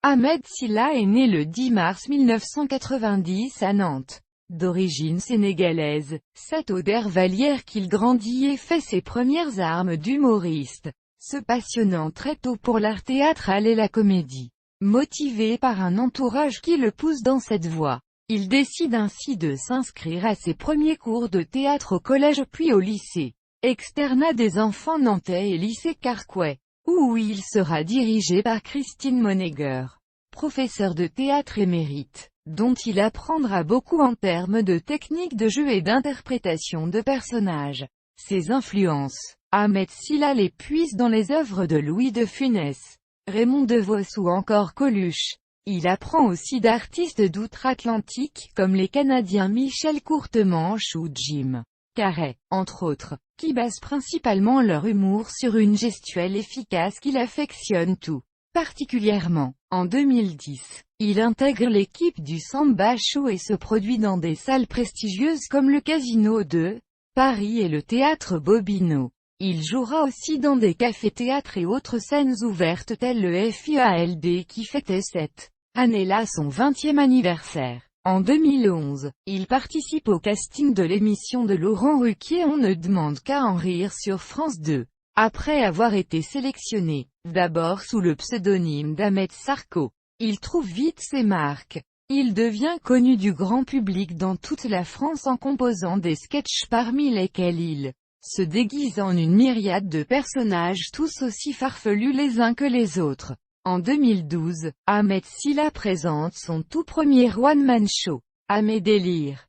Ahmed Silla est né le 10 mars 1990 à Nantes. D'origine sénégalaise, c'est au Dervalière qu'il grandit et fait ses premières armes d'humoriste, se passionnant très tôt pour l'art théâtral et la comédie. Motivé par un entourage qui le pousse dans cette voie, il décide ainsi de s'inscrire à ses premiers cours de théâtre au collège puis au lycée, externat des enfants nantais et lycée Carquois, où il sera dirigé par Christine Monegger, professeure de théâtre émérite, dont il apprendra beaucoup en termes de technique de jeu et d'interprétation de personnages. Ses influences, Ahmed Silla les puise dans les œuvres de Louis de Funès, Raymond DeVos ou encore Coluche. Il apprend aussi d'artistes d'outre-Atlantique comme les Canadiens Michel Courtemanche ou Jim Carrey, entre autres, qui basent principalement leur humour sur une gestuelle efficace qu'il affectionne tout particulièrement. En 2010, il intègre l'équipe du Samba Show et se produit dans des salles prestigieuses comme le Casino de Paris et le Théâtre Bobino. Il jouera aussi dans des cafés-théâtres et autres scènes ouvertes telles le FIALD qui fêtait cette année-là son 20e anniversaire. En 2011, il participe au casting de l'émission de Laurent Ruquier On ne demande qu'à en rire sur France 2. Après avoir été sélectionné, d'abord sous le pseudonyme d'Ahmed Sarko, il trouve vite ses marques. Il devient connu du grand public dans toute la France en composant des sketchs parmi lesquels il se déguise en une myriade de personnages tous aussi farfelus les uns que les autres. En 2012, Ahmed Silla présente son tout premier one-man show, Ahmed Délire.